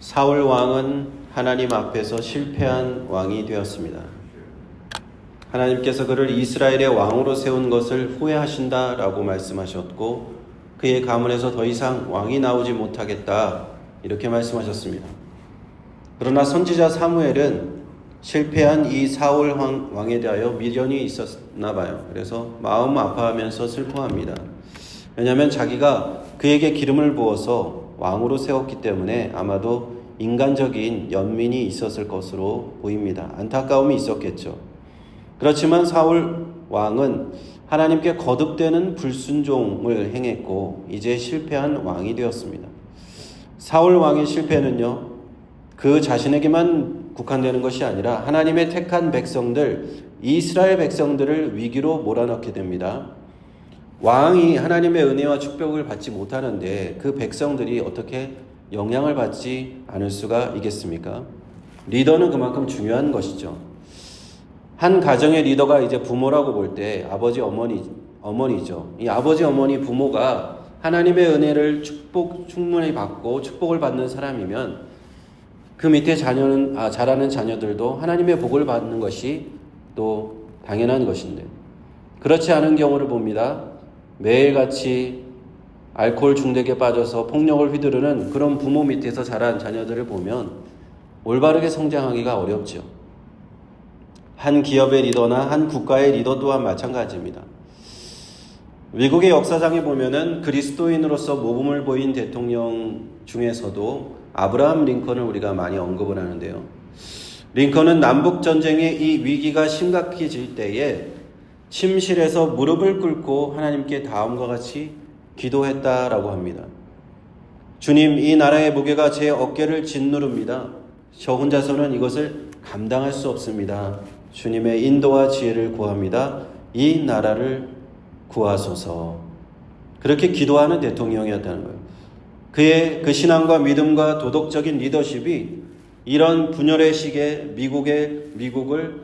사울 왕은 하나님 앞에서 실패한 왕이 되었습니다. 하나님께서 그를 이스라엘의 왕으로 세운 것을 후회하신다라고 말씀하셨고 그의 가문에서 더 이상 왕이 나오지 못하겠다 이렇게 말씀하셨습니다. 그러나 선지자 사무엘은 실패한 이 사울 왕에 대하여 미련이 있었나 봐요. 그래서 마음 아파하면서 슬퍼합니다. 왜냐하면 자기가 그에게 기름을 부어서 왕으로 세웠기 때문에 아마도 인간적인 연민이 있었을 것으로 보입니다. 안타까움이 있었겠죠. 그렇지만 사울 왕은 하나님께 거듭되는 불순종을 행했고 이제 실패한 왕이 되었습니다. 사울 왕의 실패는요, 그 자신에게만 국한되는 것이 아니라 하나님의 택한 백성들, 이스라엘 백성들을 위기로 몰아넣게 됩니다. 왕이 하나님의 은혜와 축복을 받지 못하는데 그 백성들이 어떻게 영향을 받지 않을 수가 있겠습니까? 리더는 그만큼 중요한 것이죠. 한 가정의 리더가 이제 부모라고 볼 때 아버지, 어머니죠. 이 아버지, 어머니, 부모가 하나님의 은혜를 충분히 받고 축복을 받는 사람이면 그 밑에 자라는 자녀들도 하나님의 복을 받는 것이 또 당연한 것인데 그렇지 않은 경우를 봅니다. 매일같이 알코올 중독에 빠져서 폭력을 휘두르는 그런 부모 밑에서 자란 자녀들을 보면 올바르게 성장하기가 어렵죠. 한 기업의 리더나 한 국가의 리더 또한 마찬가지입니다. 미국의 역사상에 보면은 그리스도인으로서 모범을 보인 대통령 중에서도 아브라함 링컨을 우리가 많이 언급을 하는데요. 링컨은 남북전쟁의 이 위기가 심각해질 때에 침실에서 무릎을 꿇고 하나님께 다음과 같이 기도했다라고 합니다. 주님, 이 나라의 무게가 제 어깨를 짓누릅니다. 저 혼자서는 이것을 감당할 수 없습니다. 주님의 인도와 지혜를 구합니다. 이 나라를 구하소서. 그렇게 기도하는 대통령이었다는 거예요. 그의 그 신앙과 믿음과 도덕적인 리더십이 이런 분열의 시기에 미국을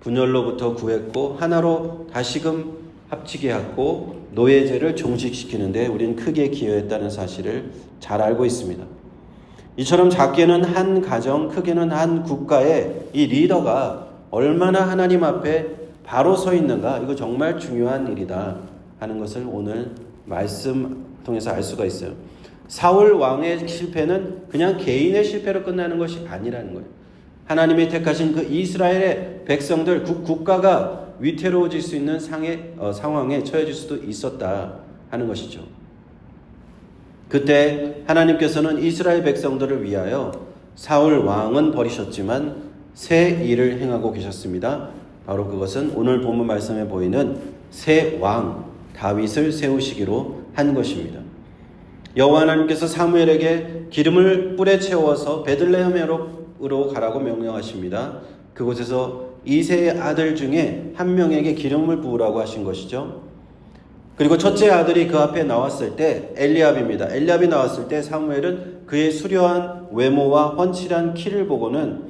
분열로부터 구했고 하나로 다시금 합치게 하고 노예제를 종식시키는데 우리는 크게 기여했다는 사실을 잘 알고 있습니다. 이처럼 작게는 한 가정, 크게는 한 국가의 이 리더가 얼마나 하나님 앞에 바로 서 있는가, 이거 정말 중요한 일이다 하는 것을 오늘 말씀 통해서 알 수가 있어요. 사울 왕의 실패는 그냥 개인의 실패로 끝나는 것이 아니라는 거예요. 하나님이 택하신 그 이스라엘의 백성들, 국가가 위태로워질 수 있는 상황에 처해질 수도 있었다 하는 것이죠. 그때 하나님께서는 이스라엘 백성들을 위하여 사울 왕은 버리셨지만 새 일을 행하고 계셨습니다. 바로 그것은 오늘 본문 말씀에 보이는 새 왕 다윗을 세우시기로 한 것입니다. 여호와 하나님께서 사무엘에게 기름을 뿔에 채워서 베들레헴으로 가라고 명령하십니다. 그곳에서 이새의 아들 중에 한 명에게 기름을 부으라고 하신 것이죠. 그리고 첫째 아들이 그 앞에 나왔을 때 엘리압입니다. 엘리압이 나왔을 때 사무엘은 그의 수려한 외모와 훤칠한 키를 보고는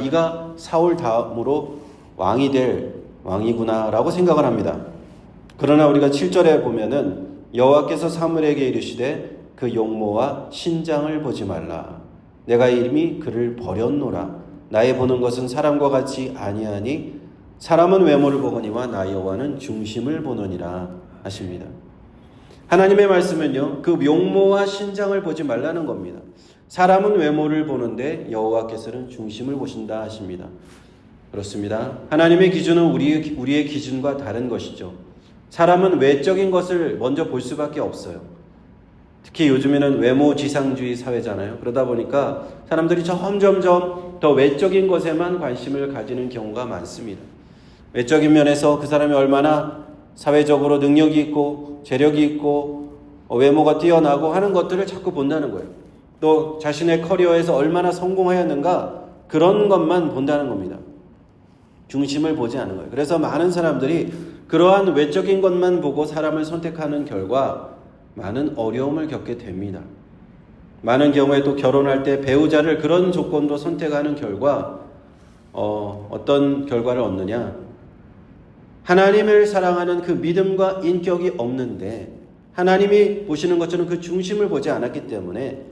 이가 사울 다음으로 왕이 될 왕이구나 라고 생각을 합니다. 그러나 우리가 7절에 보면은 여호와께서 사무엘에게 이르시되 그 용모와 신장을 보지 말라. 내가 이미 그를 버렸노라. 나의 보는 것은 사람과 같이 아니하니 사람은 외모를 보거니와 나 여호와는 중심을 보느니라 하십니다. 하나님의 말씀은요, 그 용모와 신장을 보지 말라는 겁니다. 사람은 외모를 보는데 여호와께서는 중심을 보신다 하십니다. 그렇습니다. 하나님의 기준은 우리의 기준과 다른 것이죠. 사람은 외적인 것을 먼저 볼 수밖에 없어요. 특히 요즘에는 외모지상주의 사회잖아요. 그러다 보니까 사람들이 점점점 더 외적인 것에만 관심을 가지는 경우가 많습니다. 외적인 면에서 그 사람이 얼마나 사회적으로 능력이 있고 재력이 있고 외모가 뛰어나고 하는 것들을 자꾸 본다는 거예요. 또 자신의 커리어에서 얼마나 성공하였는가 그런 것만 본다는 겁니다. 중심을 보지 않는 거예요. 그래서 많은 사람들이 그러한 외적인 것만 보고 사람을 선택하는 결과 많은 어려움을 겪게 됩니다. 많은 경우에 또 결혼할 때 배우자를 그런 조건도 선택하는 결과 어떤 결과를 얻느냐? 하나님을 사랑하는 그 믿음과 인격이 없는데 하나님이 보시는 것처럼 그 중심을 보지 않았기 때문에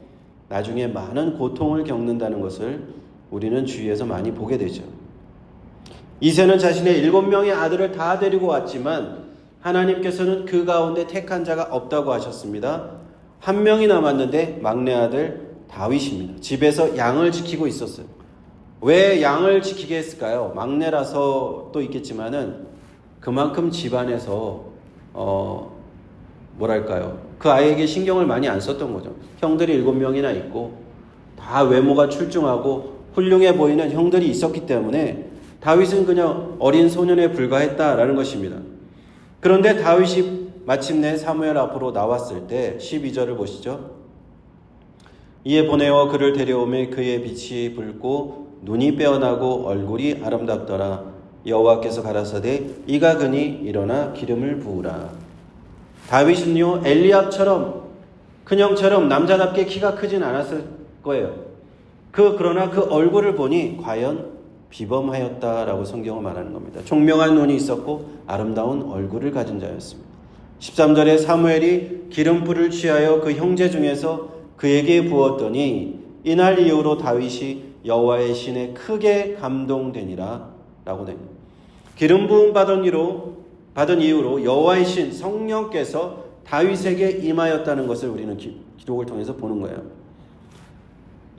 나중에 많은 고통을 겪는다는 것을 우리는 주위에서 많이 보게 되죠. 이새는 자신의 7명의 아들을 다 데리고 왔지만 하나님께서는 그 가운데 택한 자가 없다고 하셨습니다. 한 명이 남았는데 막내 아들 다윗입니다. 집에서 양을 지키고 있었어요. 왜 양을 지키게 했을까요? 막내라서 또 있겠지만은 그만큼 집안에서 그 아이에게 신경을 많이 안 썼던 거죠. 형들이 7명이나 있고 다 외모가 출중하고 훌륭해 보이는 형들이 있었기 때문에 다윗은 그냥 어린 소년에 불과했다라는 것입니다. 그런데 다윗이 마침내 사무엘 앞으로 나왔을 때 12절을 보시죠. 이에 보내어 그를 데려오매 그의 빛이 붉고 눈이 빼어나고 얼굴이 아름답더라. 여호와께서 가라사대 이가 그니 일어나 기름을 부으라. 다윗은요 엘리압처럼 큰형처럼 남자답게 키가 크진 않았을 거예요. 그러나 그 얼굴을 보니 과연 비범하였다라고 성경은 말하는 겁니다. 총명한 눈이 있었고 아름다운 얼굴을 가진 자였습니다. 13절에 사무엘이 기름불을 취하여 그 형제 중에서 그에게 부었더니 이날 이후로 다윗이 여호와의 신에 크게 감동되니라 라고 됩니다. 기름 부음 받은 이후로 여호와의 신 성령께서 다윗에게 임하였다는 것을 우리는 기록을 통해서 보는 거예요.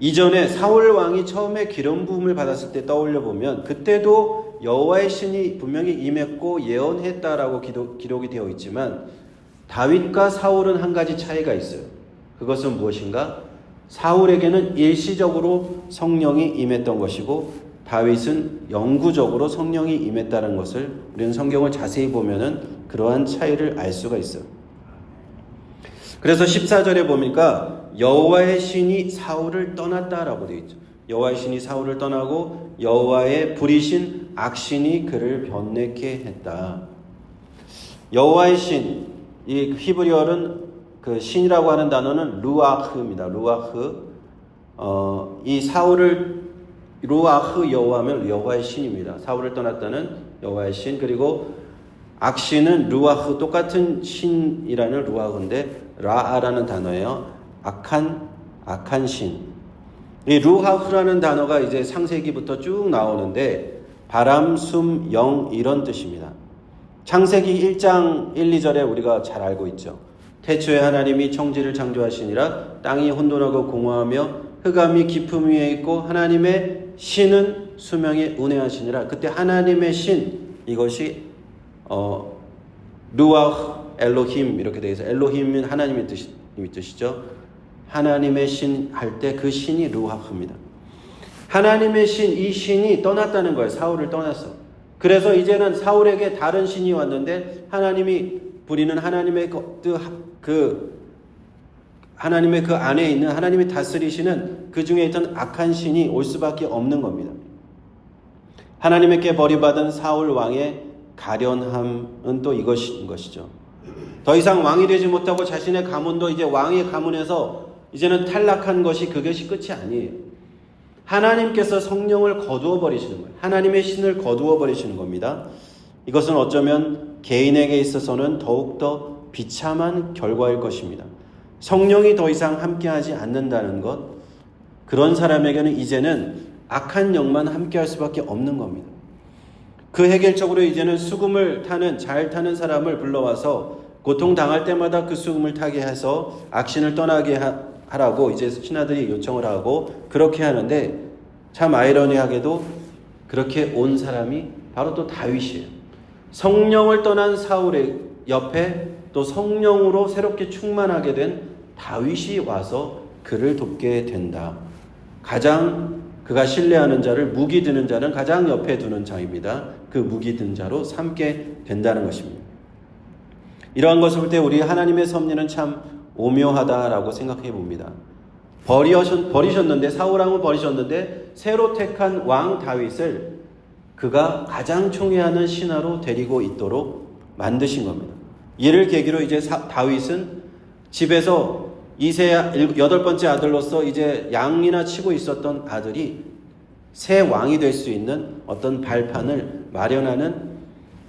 이전에 사울 왕이 처음에 기름 부음을 받았을 때 떠올려 보면 그때도 여호와의 신이 분명히 임했고 예언했다라고 기록이 되어 있지만 다윗과 사울은 한 가지 차이가 있어요. 그것은 무엇인가? 사울에게는 일시적으로 성령이 임했던 것이고 다윗은 영구적으로 성령이 임했다는 것을 우리는 성경을 자세히 보면은 그러한 차이를 알 수가 있어요. 그래서 14절에 보니까 여호와의 신이 사울을 떠났다라고 되어 있죠. 여호와의 신이 사울을 떠나고 여호와의 불이신 악신이 그를 변내게 했다. 여호와의 신, 이 히브리어는 그 신이라고 하는 단어는 루아흐입니다. 루아흐. 이 사울을 루아흐 여호와면 여호와의 신입니다. 사울을 떠났다는 여호와의 신. 그리고 악신은 루아흐, 똑같은 신이라는 루아흐인데 라아라는 단어예요. 악한 신. 이 루아흐라는 단어가 이제 창세기부터 쭉 나오는데 바람, 숨, 영 이런 뜻입니다. 창세기 1장 1, 2절에 우리가 잘 알고 있죠. 태초에 하나님이 천지를 창조하시니라. 땅이 혼돈하고 공허하며 흑암이 깊음 위에 있고 하나님의 신은 수명에 운행하시니라. 그때 하나님의 신, 이것이 루아흐 엘로힘 이렇게 되어 있어요. 엘로힘은 하나님의 뜻이죠. 하나님의 신 할 때 그 신이 루아흐입니다. 하나님의 신, 이 신이 떠났다는 거예요. 사울을 떠났어. 그래서 이제는 사울에게 다른 신이 왔는데 하나님이 부리는 하나님의 하나님의 그 안에 있는 하나님이 다스리시는 그 중에 있던 악한 신이 올 수밖에 없는 겁니다. 하나님께 버림받은 사울 왕의 가련함은 또 이것인 것이죠. 더 이상 왕이 되지 못하고 자신의 가문도 이제 왕의 가문에서 이제는 탈락한 그것이 끝이 아니에요. 하나님께서 성령을 거두어 버리시는 거예요. 하나님의 신을 거두어 버리시는 겁니다. 이것은 어쩌면 개인에게 있어서는 더욱더 비참한 결과일 것입니다. 성령이 더 이상 함께하지 않는다는 것, 그런 사람에게는 이제는 악한 영만 함께할 수밖에 없는 겁니다. 그 해결적으로 이제는 수금을 잘 타는 사람을 불러와서 고통당할 때마다 그 수금을 타게 해서 악신을 떠나게 하라고 이제 신하들이 요청을 하고 그렇게 하는데, 참 아이러니하게도 그렇게 온 사람이 바로 또 다윗이에요. 성령을 떠난 사울의 옆에 또 성령으로 새롭게 충만하게 된 다윗이 와서 그를 돕게 된다. 가장 그가 신뢰하는 자를, 무기 드는 자는 가장 옆에 두는 자입니다. 그 무기 든 자로 삼게 된다는 것입니다. 이러한 것을 볼 때 우리 하나님의 섭리는 참 오묘하다라고 생각해 봅니다. 버리셨는데, 사울왕을 버리셨는데 새로 택한 왕 다윗을 그가 가장 총애하는 신하로 데리고 있도록 만드신 겁니다. 이를 계기로 이제 다윗은 집에서 이세 8번째 아들로서 이제 양이나 치고 있었던 아들이 새 왕이 될 수 있는 어떤 발판을 마련하는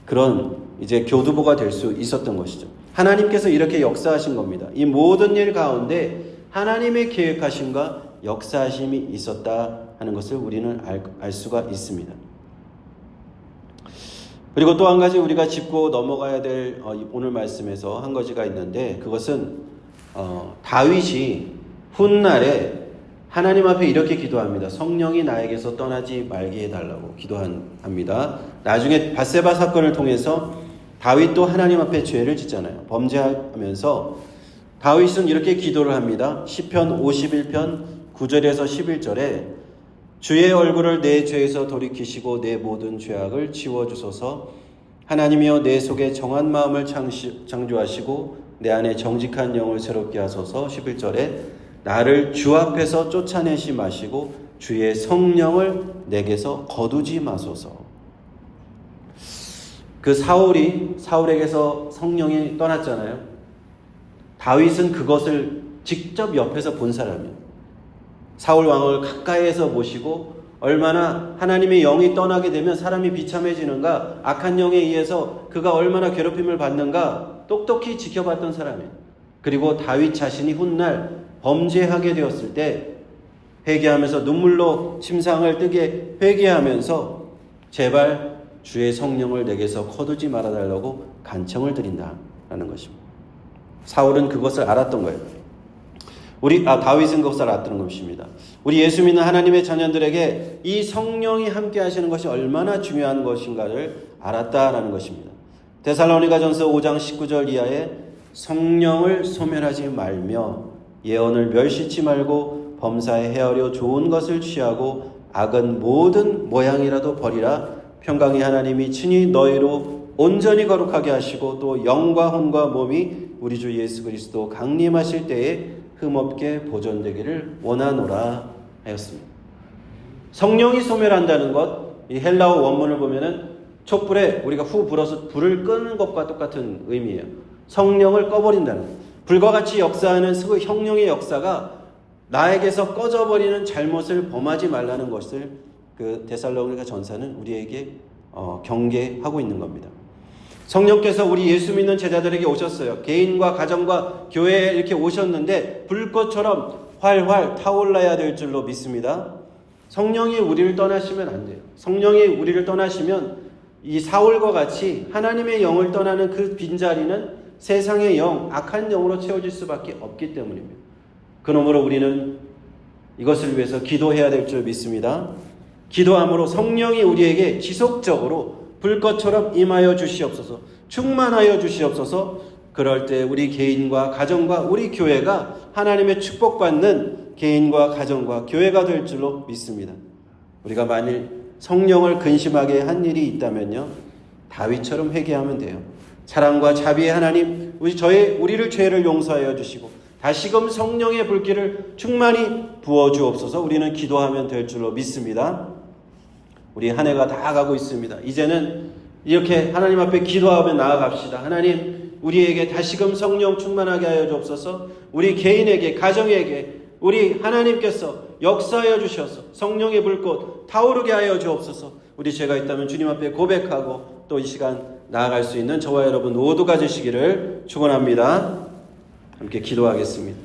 그런 이제 교두보가 될 수 있었던 것이죠. 하나님께서 이렇게 역사하신 겁니다. 이 모든 일 가운데 하나님의 계획하심과 역사하심이 있었다 하는 것을 우리는 알 수가 있습니다. 그리고 또 한 가지 우리가 짚고 넘어가야 될 오늘 말씀에서 한 가지가 있는데, 그것은 다윗이 훗날에 하나님 앞에 이렇게 기도합니다. 성령이 나에게서 떠나지 말게 해달라고 기도합니다. 나중에 밧세바 사건을 통해서 다윗도 하나님 앞에 죄를 짓잖아요. 범죄하면서 다윗은 이렇게 기도를 합니다. 시편 51편 9절에서 11절에 주의 얼굴을 내 죄에서 돌이키시고 내 모든 죄악을 지워주소서. 하나님이여 내 속에 정한 마음을 창조하시고 내 안에 정직한 영을 새롭게 하소서. 11절에 나를 주 앞에서 쫓아내지 마시고 주의 성령을 내게서 거두지 마소서. 그 사울에게서 성령이 떠났잖아요. 다윗은 그것을 직접 옆에서 본 사람이에요. 사울 왕을 가까이에서 모시고 얼마나 하나님의 영이 떠나게 되면 사람이 비참해지는가, 악한 영에 의해서 그가 얼마나 괴롭힘을 받는가 똑똑히 지켜봤던 사람이에요. 그리고 다윗 자신이 훗날 범죄하게 되었을 때 회개하면서 눈물로 침상을 뜨게 회개하면서 제발 주의 성령을 내게서 거두지 말아달라고 간청을 드린다라는 것입니다. 사울은 그것을 알았던 거예요. 다윗은 그것을 알았던 것입니다. 우리 예수 믿는 하나님의 자녀들에게 이 성령이 함께 하시는 것이 얼마나 중요한 것인가를 알았다라는 것입니다. 데살로니가전서 5장 19절 이하에 성령을 소멸하지 말며 예언을 멸시치 말고 범사에 헤아려 좋은 것을 취하고 악은 모든 모양이라도 버리라. 평강의 하나님이 친히 너희로 온전히 거룩하게 하시고 또 영과 혼과 몸이 우리 주 예수 그리스도 강림하실 때에 흠없게 보존되기를 원하노라 하였습니다. 성령이 소멸한다는 것, 이 헬라어 원문을 보면은 촛불에 우리가 후 불어서 불을 끄는 것과 똑같은 의미예요. 성령을 꺼버린다는 것. 불과 같이 역사하는 성령의 역사가 나에게서 꺼져버리는 잘못을 범하지 말라는 것을 그 데살로니가 전서는 우리에게 경계하고 있는 겁니다. 성령께서 우리 예수 믿는 제자들에게 오셨어요. 개인과 가정과 교회에 이렇게 오셨는데 불꽃처럼 활활 타올라야 될 줄로 믿습니다. 성령이 우리를 떠나시면 안 돼요. 성령이 우리를 떠나시면 이 사울과 같이 하나님의 영을 떠나는 그 빈자리는 세상의 영, 악한 영으로 채워질 수밖에 없기 때문입니다. 그러므로 우리는 이것을 위해서 기도해야 될 줄 믿습니다. 기도함으로 성령이 우리에게 지속적으로 불꽃처럼 임하여 주시옵소서, 충만하여 주시옵소서. 그럴 때 우리 개인과 가정과 우리 교회가 하나님의 축복받는 개인과 가정과 교회가 될 줄로 믿습니다. 우리가 만일 성령을 근심하게 한 일이 있다면요, 다윗처럼 회개하면 돼요. 사랑과 자비의 하나님, 우리를 죄를 용서하여 주시고 다시금 성령의 불길을 충만히 부어주옵소서. 우리는 기도하면 될 줄로 믿습니다. 우리 한 해가 다 가고 있습니다. 이제는 이렇게 하나님 앞에 기도하며 나아갑시다. 하나님, 우리에게 다시금 성령 충만하게 하여 주옵소서. 우리 개인에게, 가정에게 우리 하나님께서 역사하여 주셔서 성령의 불꽃 타오르게 하여 주옵소서. 우리 죄가 있다면 주님 앞에 고백하고 또 이 시간 나아갈 수 있는 저와 여러분 모두가 되시기를 축원합니다. 함께 기도하겠습니다.